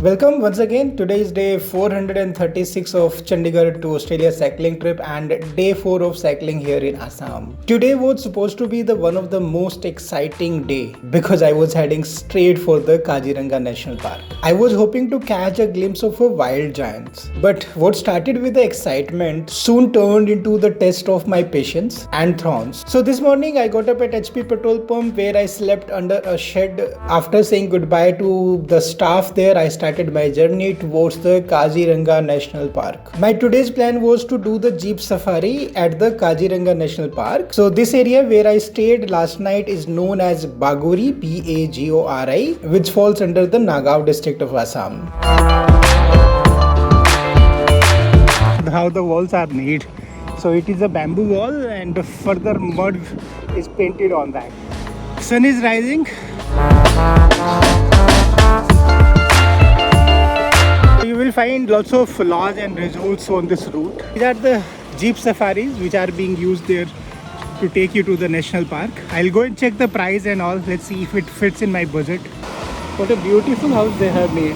Welcome once again. Today is day 436 of Chandigarh to Australia cycling trip and day 4 of cycling here in Assam. Today was supposed to be the one of the most exciting day because I was heading straight for the Kaziranga National Park. I was hoping to catch a glimpse of a wild giants, but what started with the excitement soon turned into the test of my patience and thorns. So this morning I got up at HP petrol pump where I slept under a shed. After saying goodbye to the staff there, I started my journey towards the Kaziranga National Park. My today's plan was to do the jeep safari at the Kaziranga National Park. So this area where I stayed last night is known as Bagori, Pagori, which falls under the Nagaon district of Assam. How the walls are made. So it is a bamboo wall and further mud is painted on that. Sun is rising. You will find lots of lodge and resorts on this route. These are the jeep safaris which are being used there to take you to the national park. I'll go and check the price and all. Let's see if it fits in my budget. What a beautiful house they have made.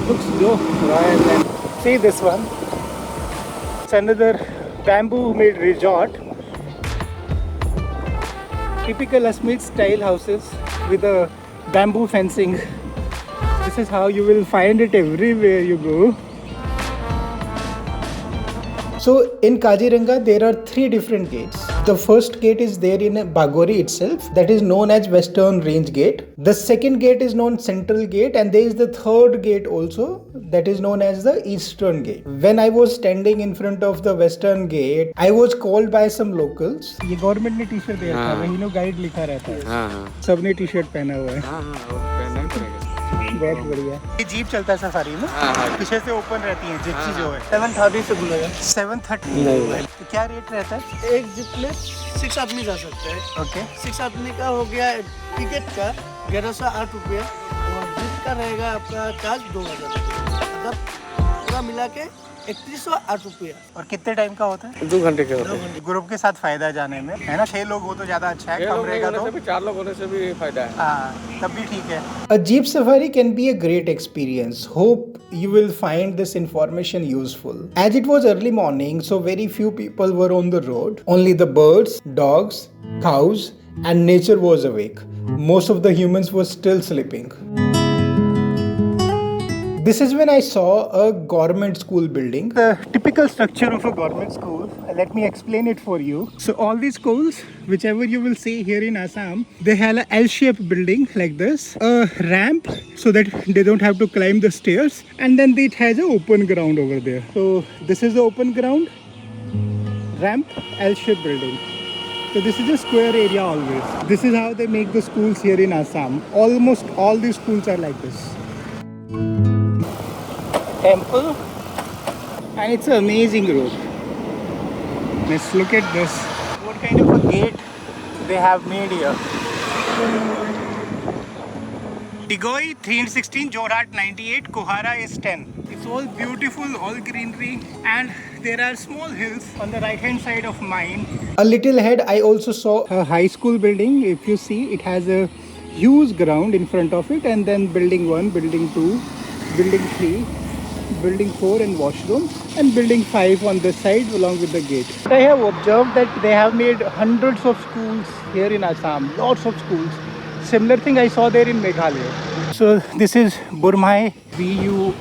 Looks so royal. And see this one. It's another bamboo made resort. Typical Asmit style houses with a bamboo fencing. This is how you will find it everywhere you go. So in Kaziranga there are 3 different gates. The first gate is there in Bagori itself, that is known as Western Range Gate. The second gate is known Central Gate, and there is the third gate also, that is known as the Eastern Gate. When I was standing in front of the Western Gate, I was called by some locals. ये government ने T-shirt दे रखा है, वही no guide लिखा रहता है। सबने T-shirt पहना हुआ है। पहनना ही पड़ेगा। बहुत बढ़िया। ये जीप चलता है सफारी में? पीछे से ओपन रहती है जिप्सी जो है। 730 से खुलेगा। 730? नहीं। तो क्या रेट रहता है? एक जीप में 6 आदमी जा सकते हैं। ओके। 6 आदमी का हो गया टिकट का 1108 रुपये और जीप का रहेगा आपका चार्ज 2000 मतलब पूरा मिला के 3108 रुपये। और कितने टाइम का होता है? 2 घंटे के होता है। ग्रुप के साथ फायदा है जाने में, है ना? 6 लोग हो तो ज्यादा अच्छा है, कम रहेगा तो 4 लोग होने से भी फायदा है। हाँ, तब भी ठीक है। A jeep safari can be a great experience. Hope you will find this information useful. As it was early morning, so very few people were on the road. Only the birds, dogs, cows, and nature was awake. Most of the humans were still sleeping. This is when I saw a government school building. The typical structure of a government school. Let me explain it for you. So all these schools, whichever you will see here in Assam, they have an L-shaped building like this. A ramp so that they don't have to climb the stairs. And then it has an open ground over there. So this is the open ground. Ramp, L-shaped building. So this is a square area always. This is how they make the schools here in Assam. Almost all these schools are like this. Temple, and it's an amazing road. Let's look at this. What kind of a gate they have made here? Digoi 316, Jorhat 98, Kohara is 10. It's all beautiful, all greenery, and there are small hills on the right hand side of mine. A little ahead I also saw a high school building. If you see, it has a huge ground in front of it, and then building 1, building 2, building 3, building 4 and washrooms, and building 5 on this side along with the gate. I have observed that they have made hundreds of schools here in Assam, lots of schools. Similar thing I saw there in Meghalaya. So this is Burmai, Burhini.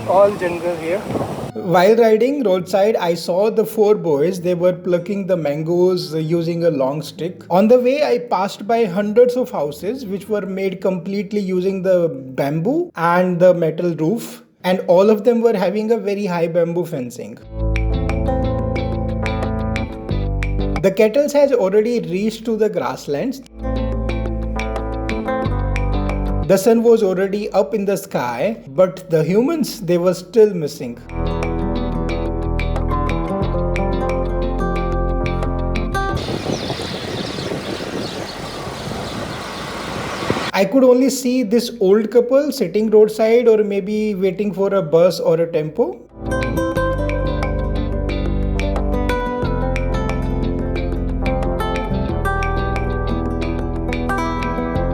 All jungle here. While riding roadside, I saw the 4 boys. They were plucking the mangoes using a long stick. On the way, I passed by hundreds of houses which were made completely using the bamboo and the metal roof. And all of them were having a very high bamboo fencing. The cattle has already reached to the grasslands. The sun was already up in the sky, but the humans, they were still missing. I could only see this old couple sitting roadside or maybe waiting for a bus or a tempo.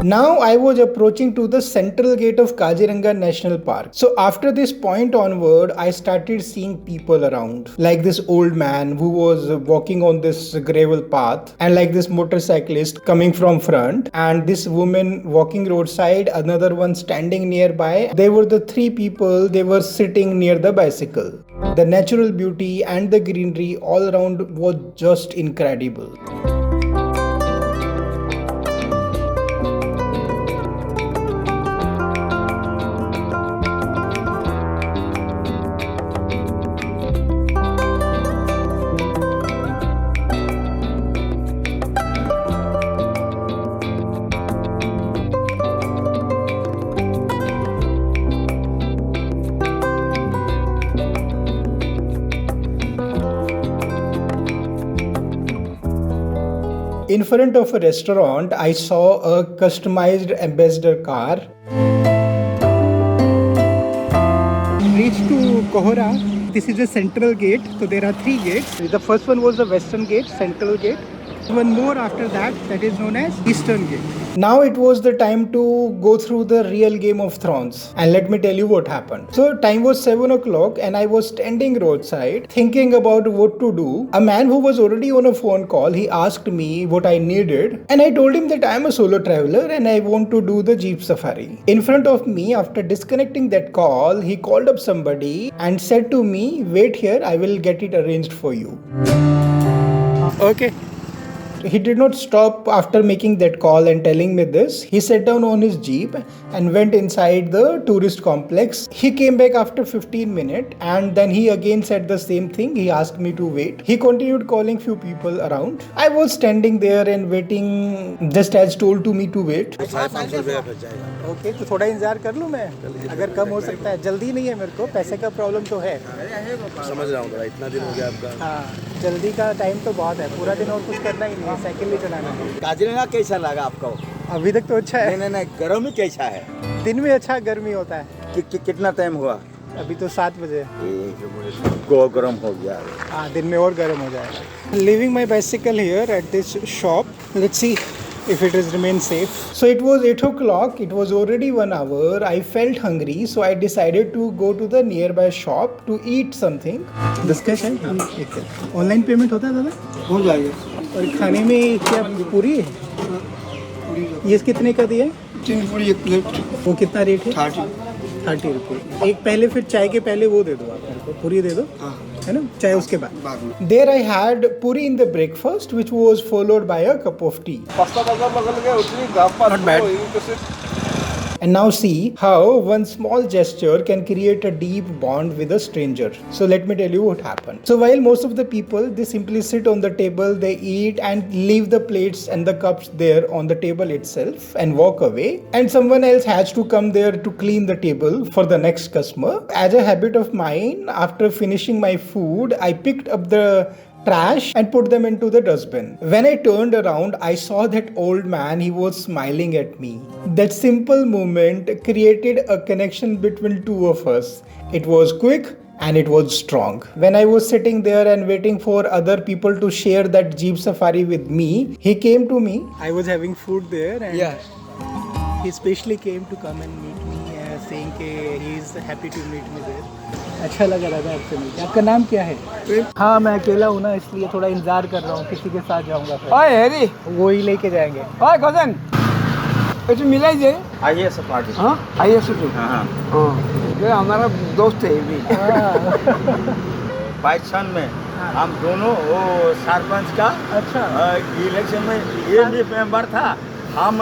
Now I was approaching to the central gate of Kaziranga National Park. So after this point onward, I started seeing people around, like this old man who was walking on this gravel path, and like this motorcyclist coming from front, and this woman walking roadside, another one standing nearby. They were the three people, they were sitting near the bicycle. The natural beauty and the greenery all around was just incredible. In front of a restaurant, I saw a customized ambassador car. Reached to Kohora. This is the central gate. So there are three gates. The first one was the western gate, central gate. One more after that, that is known as Eastern Gate. Now it was the time to go through the real Game of Thrones. And let me tell you what happened. So time was 7 o'clock and I was standing roadside thinking about what to do. A man who was already on a phone call, he asked me what I needed. And I told him that I am a solo traveler and I want to do the Jeep Safari. In front of me, after disconnecting that call, he called up somebody and said to me, wait here, I will get it arranged for you. Okay. He did not stop after making that call and telling me this. He sat down on his jeep and went inside the tourist complex. He came back after 15 minutes and then he again said the same thing. He asked me to wait. He continued calling few people around. I was standing there and waiting just as told to me to wait. Okay तो थोड़ा इंतजार कर लूँ मैं अगर कम हो सकता है जल्दी नहीं है मेरे को पैसे का प्रॉब्लम तो है समझ रहा हूँ थोड़ा इतना दिन हो गया आपका हाँ जल्दी का टाइम तो बहुत है पूरा दिन और कुछ करना ही नहीं है साइकिल नहीं चलाना है काजीरंगा कैसा लगा आपको अभी तक तो अच्छा है नहीं गर्मी कैसा है दिन में अच्छा गर्मी होता है कितना टाइम हुआ अभी तो 7 बजे गो गर्म हो गया हाँ दिन में और गर्म हो जाएगा living my bicycle here at this shop let's see if it is remain safe. So it was 8 o'clock, it was already 1 hour. I felt hungry, so I decided to go to the nearby shop to eat something. 10 cash है online payment होता है दादा हो जाएगा और खाने में क्या पूरी है ये कितने का दिया 3 पूरी 1 प्लेट वो कितना रेट है 30 रुपये एक पहले फिर चाय के पहले वो दे दो आप मेरे को पूरी दे दो है ना चाय उसके बाद There I had puri in the breakfast, which was followed by a cup of tea. And now see how one small gesture can create a deep bond with a stranger. So let me tell you what happened. So while most of the people, they simply sit on the table, they eat and leave the plates and the cups there on the table itself and walk away. And someone else has to come there to clean the table for the next customer. As a habit of mine, after finishing my food, I picked up the trash and put them into the dustbin. When I turned around, I saw that old man. He was smiling at me. That simple moment created a connection between two of us. It was quick and it was strong. When I was sitting there and waiting for other people to share that Jeep Safari with me, he came to me. I was having food there and he specially came to come and meet me saying that he is happy to meet me there. अच्छा लगा दादा आपसे मिलकर आपका नाम क्या है हाँ मैं अकेला हूँ ना इसलिए थोड़ा इंतजार कर रहा हूँ किसी के साथ जाऊँगा फिर ओए हेरी वो ही लेके जाएंगे ओए कजन कुछ मिला ही आइए सब पार्टी हाँ आइए सुनो हाँ ये हमारा दोस्त है ये भी पाकिस्तान में हम दोनों वो सरपंच का अच्छा इलेक्शन में ये भी मेंबर था हम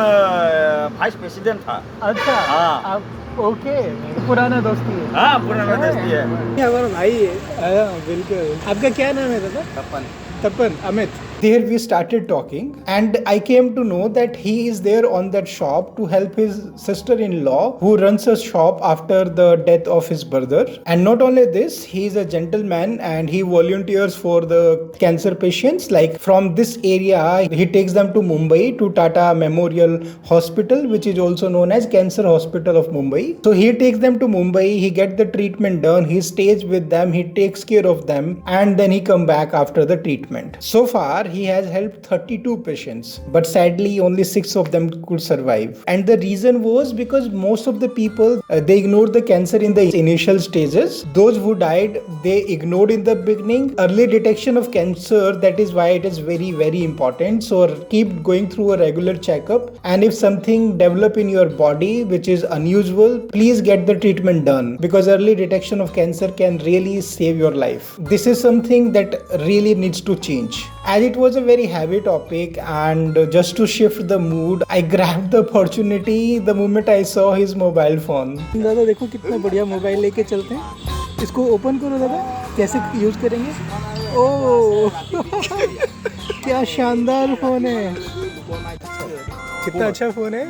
वाइस प्रेसिडेंट था अच्छा हाँ आप ओके पुराना दोस्ती है हाँ पुराना दोस्ती है ये हमारा भाई है बिल्कुल आपका क्या नाम है दादा तपन Amit There we started talking and I came to know that he is there on that shop to help his sister-in-law who runs a shop after the death of his brother. And not only this, he is a gentleman and he volunteers for the cancer patients. Like from this area, he takes them to Mumbai to Tata Memorial Hospital, which is also known as Cancer Hospital of Mumbai. So he takes them to Mumbai, he gets the treatment done, he stays with them, he takes care of them and then he come back after the treatment. treatment. So far, he has helped 32 patients, but sadly, only 6 of them could survive. And the reason was because most of the people they ignored the cancer in the initial stages. Those who died, they ignored in the beginning. Early detection of cancer, that is why it is very, very important. So keep going through a regular checkup, and if something develop in your body which is unusual, please get the treatment done, because early detection of cancer can really save your life. This is something that really needs to change. As it was a very heavy topic, and just to shift the mood, I grabbed the opportunity the moment I saw his mobile phone. दादा देखो कितना बढ़िया mobile लेके चलते हैं। इसको open करो दादा, कैसे यूज़ करेंगे? ओह क्या शानदार फ़ोन है, कितना अच्छा फ़ोन है।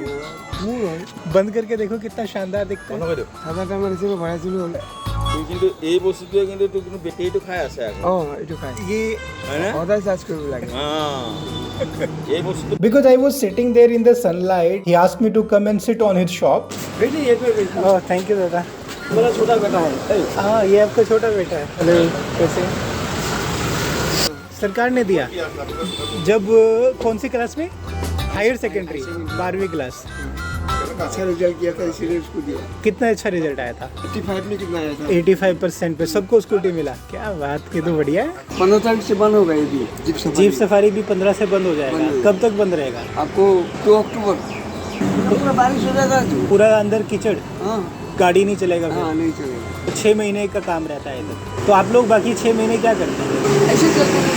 बंद करके देखो कितना शानदार दिखता है। সাদাটা আমার ছিল ভাড়া ছিল কিন্তু এই বস্তুটোৱে কিন্তু তোৰ কিন্তু বেটেৰীটো খাই আছে আকৌ এইটো খাই ये হয়নে সদায় চাৰ্জ কৰিব লাগে এই বস্তুটো Because I was sitting there in the sunlight, he asked me to come and sit on his shop. বেটি ये पे ओह थैंक यू दादा। मेरा छोटा बेटा है हाँ ये आपका छोटा बेटा है। हेलो कैसे? सरकार ने दिया जब कौन सी क्लास में? हायर सेकेंडरी 12वीं क्लास। अच्छा रिजल्ट किया था इसीलिए उसको दिया। कितना अच्छा रिजल्ट आया था? 85 में कितना आया था? 85% पे सबको स्कूटी मिला। क्या बात की, तो बढ़िया है। 15 तारीख से बंद हो गई थी जीप सफारी भी 15 से बंद हो जाएगा। कब तक बंद रहेगा? आपको 2 अक्टूबर पूरा बारिश हो जाएगा तो पूरा अंदर कीचड़, हाँ गाड़ी नहीं चलेगा हाँ फिर। नहीं चलेगा। 6 महीने का काम रहता है इधर। तो आप लोग बाकी 6 महीने क्या करते हैं? ऐसे चलते हैं,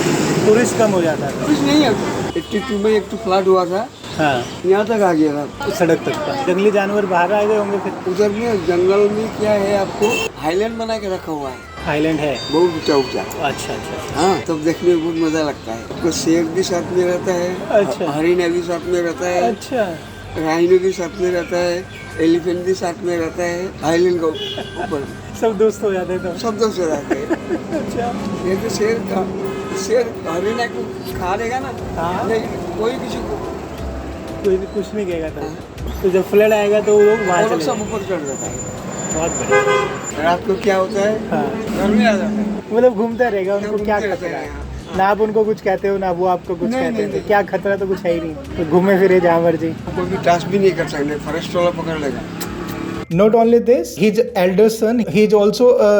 टूरिस्ट कम हो जाता है। कुछ नहीं है। 82 में एक तो फ्लड हुआ था, हाँ यहाँ तक आ गया था सड़क तक का। जंगली जानवर बाहर आ गए होंगे फिर। उधर में जंगल में क्या है, आपको हाईलैंड बना के रखा हुआ है, आइलैंड है। बहुत ऊंचा ऊंचा। अच्छा अच्छा हाँ तब देखने में बहुत मजा लगता है। आपको शेर भी साथ में रहता है, अच्छा। हरिण भी साथ में रहता है, अच्छा राइनो भी साथ में रहता है, एलिफेंट भी साथ में रहता है, आइलैंड का ऊपर सब दोस्त हो जाते हैं तो। सब दोस्त रहते हैं। अच्छा ये तो शेर हरिण को खा लेगा ना, हाँ। लेकिन कोई किसी को कोई भी कुछ नहीं कहेगा था। तो जब फ्लड आएगा तो वो लोग वहाँ वो लोग चले सब जाएंगे। ऊपर चढ़ जाता है। बहुत बढ़िया। रात को क्या होता है, हाँ घर में आ जाता है। मतलब घूमता रहेगा, उनको घूमते क्या रहते खतरा हैं, है? ना आप उनको कुछ कहते हो ना वो आपको कुछ नहीं, कहते नहीं, हैं। क्या खतरा तो कुछ है ही नहीं, तो घूमे फिरे जहाँ मर्जी। कोई भी टास्क भी नहीं कर सकते, फॉरेस्ट वाला पकड़ लेगा। Not only this, his elder son, he is also a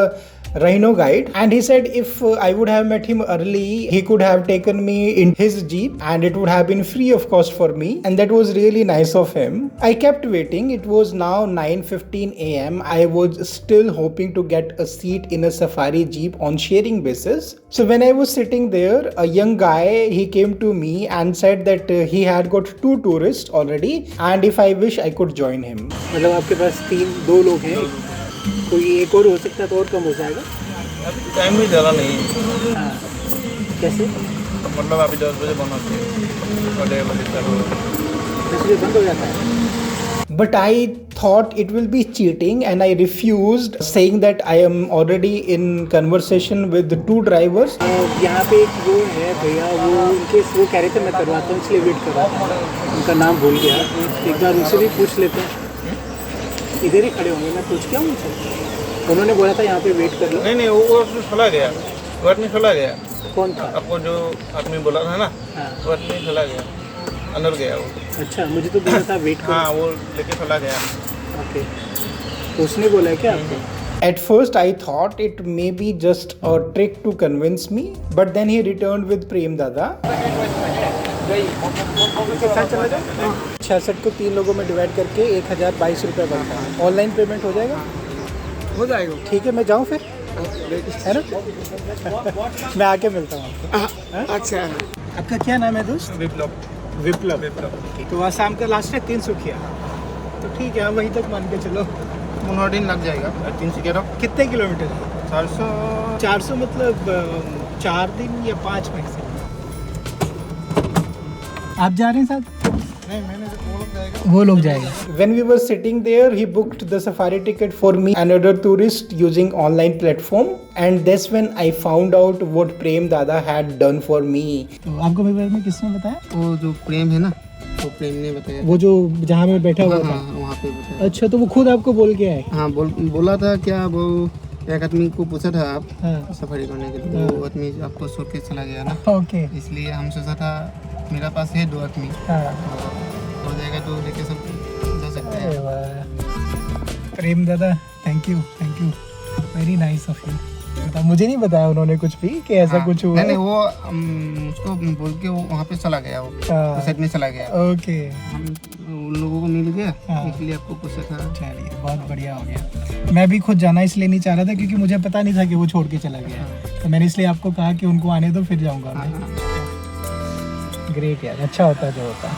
rhino guide, and he said if I would have met him early, he could have taken me in his jeep and it would have been free of cost for me, and that was really nice of him. I kept waiting. It was now 9:15 a.m. I was still hoping to get a seat in a safari jeep on sharing basis. So when I was sitting there, a young guy, he came to me and said that he had got 2 tourists already, and if I wish I could join him. मतलब आपके पास 2 लोग हैं, कोई एक और हो सकता है तो और कम हो जाएगा। अभी टाइम भी ज़्यादा नहीं है। हाँ कैसे? मतलब अभी 10 बजे बंद होती है और 1:30 बजे चालू होती है। 10 बजे बंद हो जाता है। But I thought it will be cheating, and I refused, saying that I am already in conversation with the 2 drivers. यहाँ पे एक वो है भैया, वो कह रहे थे मैं करवाता हूँ इसलिए वेट कर रहा था। उनका नाम भूल गया, एक बार उनसे भी पूछ लेते हैं। इधर ही खड़े होंगे, मैं पूछ क्या उनसे। उन्होंने बोला था यहाँ पे वेट कर लो। नहीं वो आदमी चला गया, वो आदमी चला गया। कौन था? आपको जो आदमी बोला था ना, हाँ वो आदमी चला गया, अंदर गया वो। अच्छा, मुझे तो बोला था वेट करो। हाँ वो लेके चला गया। ओके, तो उसने बोला है क्या आपको? At first, I thought it may be just a trick to convince me, but then he returned with Prem Dada. 66 को 3 लोगों में डिवाइड करके 1022 रुपये बनता है। ऑनलाइन पेमेंट हो जाएगा? हो जाएगा। ठीक है, मैं जाऊँ फिर, है ना? मैं आके मिलता हूँ आपको। अच्छा आपका क्या नाम है दोस्त? विप्लव। विप्लव। तो आसाम का लास्ट है 3 सुखिया, तो ठीक है वहीं तक मान के चलो। 15 दिन लग जाएगा। 3 से कह कितने किलोमीटर है? 400 मतलब 4 दिन या 5 मिनट से। आप जा रहे हैं साथ? नहीं, मैंने वो लोग जाएगा। वो लोग जाएगा। When we were sitting there, he booked the safari ticket for me and another tourist using online platform, and that's when I found out what Prem Dada had done for me. तो आपको मेरे बारे में किसने बताया? वो जो प्रेम है ना, वो प्रेम ने बताया। वो जो जहाँ मैं बैठा हुआ था? हाँ वहाँ पे बताया। अच्छा, तो वो खुद आपको बोल के आए? हाँ बोला था क्या वो एक आदमी को पूछा था आप हाँ। सफारी करने के लिए, वो आदमी आपको छोड़ के चला गया ना, ओके। इसलिए हम सोचा था मेरा पास है 2 आदमी, हाँ। हो जाएगा तो लेके सब जा सकते हैं। अरे वाह, प्रेम दादा, thank you, very nice of you. बता, मुझे नहीं बताया उन्होंने कुछ भी कि ऐसा हाँ, कुछ हुआ नहीं है। वो उसको बोल के वो वहाँ पे चला गया, वो हाँ। साइड में चला गया। ओके, हम उन लोगों को मिल गया, हाँ। इसलिए आपको पूछा था। चलिए बहुत बढ़िया हो गया। मैं भी खुद जाना इसलिए नहीं चाह रहा था क्योंकि मुझे पता नहीं था कि वो छोड़ के चला गया, तो मैंने इसलिए आपको कहा कि उनको आने दो फिर जाऊंगा हाँ, मैं। हाँ। ग्रेट यार, अच्छा होता जो होता।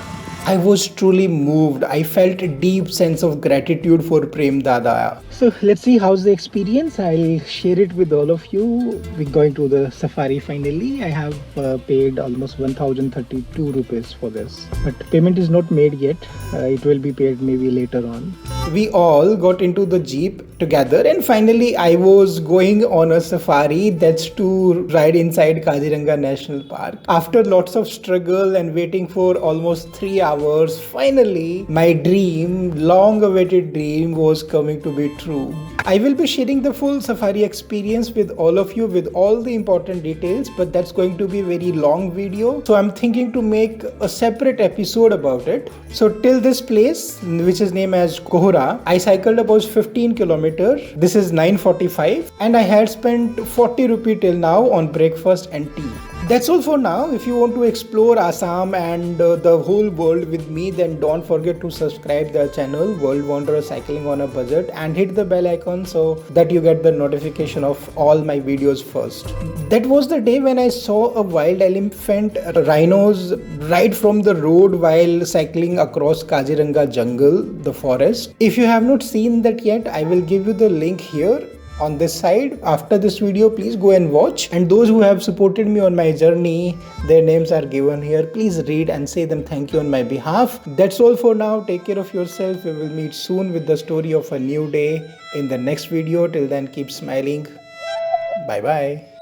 I was truly moved. I felt a deep sense of gratitude for Prem Dada. So let's see how's the experience. I'll share it with all of you. We're going to the safari finally. I have paid almost 1032 rupees for this, but payment is not made yet. It will be paid maybe later on. We all got into the jeep together, and finally I was going on a safari, that's to ride inside Kaziranga National Park. After lots of struggle and waiting for almost 3 hours, finally my dream, long awaited dream, was coming to be true. I will be sharing the full safari experience with all of you with all the important details, but that's going to be a very long video, so I'm thinking to make a separate episode about it. So till this place, which is named as Kohora, I cycled about 15 kilometers. This is 9:45 and I had spent 40 rupee till now on breakfast and tea. That's all for now. If you want to explore Assam and the whole world with me, then don't forget to subscribe the channel World Wanderer Cycling on a Budget and hit the bell icon so that you get the notification of all my videos first. That was the day when I saw a wild elephant rhinos right from the road while cycling across Kaziranga jungle, the forest. If you have not seen that yet, I will give you the link here on this side after this video. Please go and watch, and those who have supported me on my journey, their names are given here. Please read and say them thank you on my behalf. That's all for now. Take care of yourself. We will meet soon with the story of a new day in the next video. Till then, keep smiling. Bye bye.